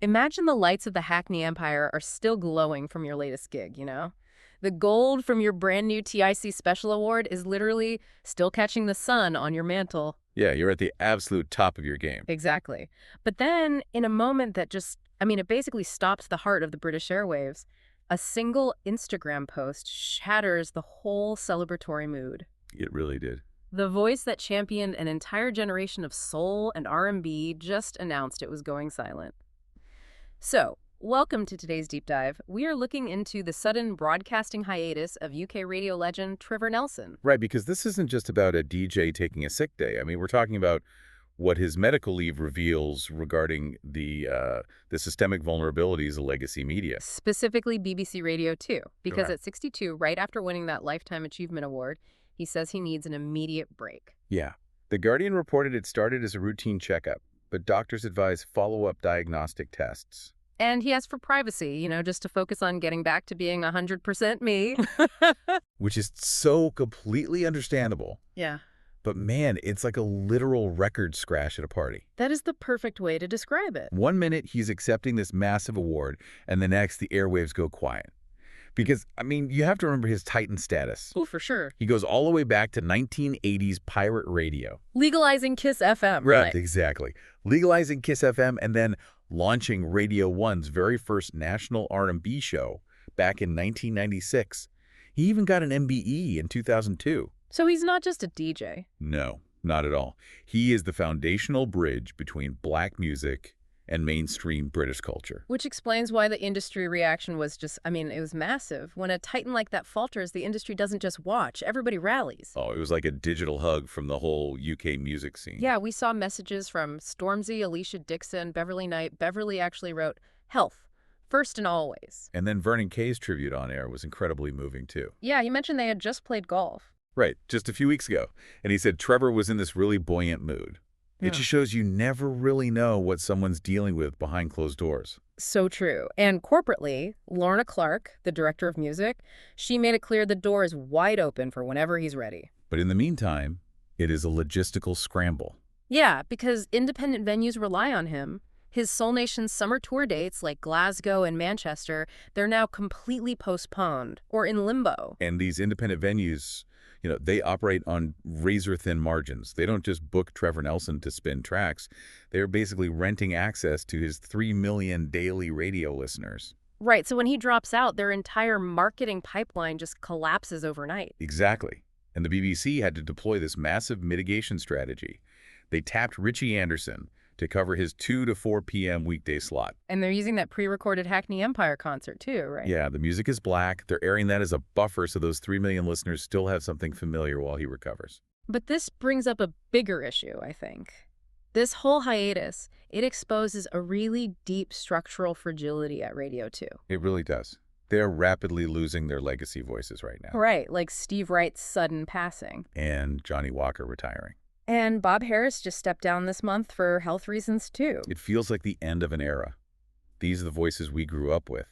Imagine the lights of the Hackney Empire are still glowing from your latest gig, you know? The gold from your brand new TIC Special Award is literally still catching the sun on your mantle. Yeah, you're at the absolute top of your game. Exactly. But then, in a moment that it basically stopped the heart of the British airwaves, a single Instagram post shatters the whole celebratory mood. It really did. The voice that championed an entire generation of soul and R&B just announced it was going silent. So, welcome to today's deep dive. We are looking into the sudden broadcasting hiatus of UK radio legend Trevor Nelson. Right, because this isn't just about a DJ taking a sick day. I mean, we're talking about what his medical leave reveals regarding the systemic vulnerabilities of legacy media. Specifically BBC Radio 2, because Correct. at 62, right after winning that Lifetime Achievement Award, he says he needs an immediate break. Yeah. The Guardian reported it started as a routine checkup, but doctors advise follow-up diagnostic tests. And he asked for privacy, just to focus on getting back to being 100% me. Which is so completely understandable. Yeah. But man, it's like a literal record scratch at a party. That is the perfect way to describe it. 1 minute, he's accepting this massive award, and the next, the airwaves go quiet. Because, I mean, you have to remember his Titan status. Oh, for sure. He goes all the way back to 1980s pirate radio. Legalizing Kiss FM. Right, exactly. Legalizing Kiss FM and then launching Radio 1's very first national R&B show back in 1996. He even got an MBE in 2002. So he's not just a DJ. No, not at all. He is the foundational bridge between black music and mainstream British culture. Which explains why the industry reaction was it was massive. When a titan like that falters, the industry doesn't just watch. Everybody rallies. Oh, it was like a digital hug from the whole UK music scene. Yeah, we saw messages from Stormzy, Alesha Dixon, Beverley Knight. Beverley actually wrote, "Health, first and always." And then Vernon K's tribute on air was incredibly moving, too. Yeah, he mentioned they had just played golf. Right, just a few weeks ago. And he said Trevor was in this really buoyant mood. Yeah. It just shows you never really know what someone's dealing with behind closed doors. So true. And corporately, Lorna Clark, the director of music, she made it clear the door is wide open for whenever he's ready. But in the meantime, it is a logistical scramble. Yeah, because independent venues rely on him. His Soul Nation summer tour dates like Glasgow and Manchester, they're now completely postponed or in limbo. And these independent venues, they operate on razor-thin margins. They don't just book Trevor Nelson to spin tracks. They're basically renting access to his 3 million daily radio listeners. Right, so when he drops out, their entire marketing pipeline just collapses overnight. Exactly. And the BBC had to deploy this massive mitigation strategy. They tapped Richie Anderson to cover his 2 to 4 p.m. weekday slot. And they're using that pre-recorded Hackney Empire concert too, right? Yeah, the music is black. They're airing that as a buffer so those 3 million listeners still have something familiar while he recovers. But this brings up a bigger issue, I think. This whole hiatus, it exposes a really deep structural fragility at Radio 2. It really does. They're rapidly losing their legacy voices right now. Right, like Steve Wright's sudden passing. And Johnny Walker retiring. And Bob Harris just stepped down this month for health reasons, too. It feels like the end of an era. These are the voices we grew up with.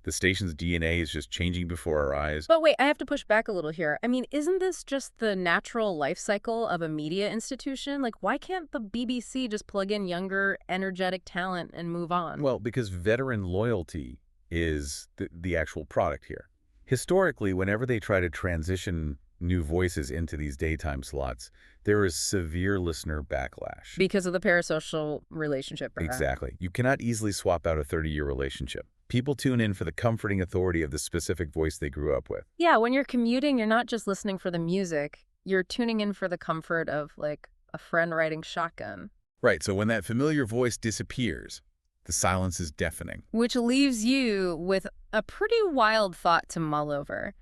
The station's DNA is just changing before our eyes. But wait, I have to push back a little here. I mean, isn't this just the natural life cycle of a media institution? Like, why can't the BBC just plug in younger, energetic talent and move on? Well, because veteran loyalty is the actual product here. Historically, whenever they try to transition new voices into these daytime slots, there is severe listener backlash. Because of the parasocial relationship, perhaps. Exactly. You cannot easily swap out a 30-year relationship. People tune in for the comforting authority of the specific voice they grew up with. Yeah, when you're commuting, you're not just listening for the music. You're tuning in for the comfort of, like, a friend riding shotgun. Right, so when that familiar voice disappears, the silence is deafening. Which leaves you with a pretty wild thought to mull over.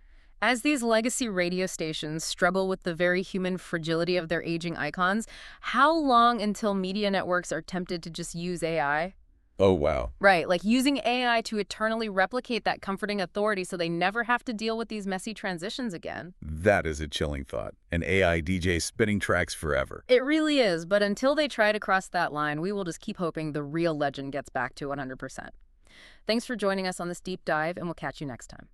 As these legacy radio stations struggle with the very human fragility of their aging icons, how long until media networks are tempted to just use AI? Oh, wow. Right, like using AI to eternally replicate that comforting authority so they never have to deal with these messy transitions again. That is a chilling thought. An AI DJ spinning tracks forever. It really is, but until they try to cross that line, we will just keep hoping the real legend gets back to 100%. Thanks for joining us on this deep dive, and we'll catch you next time.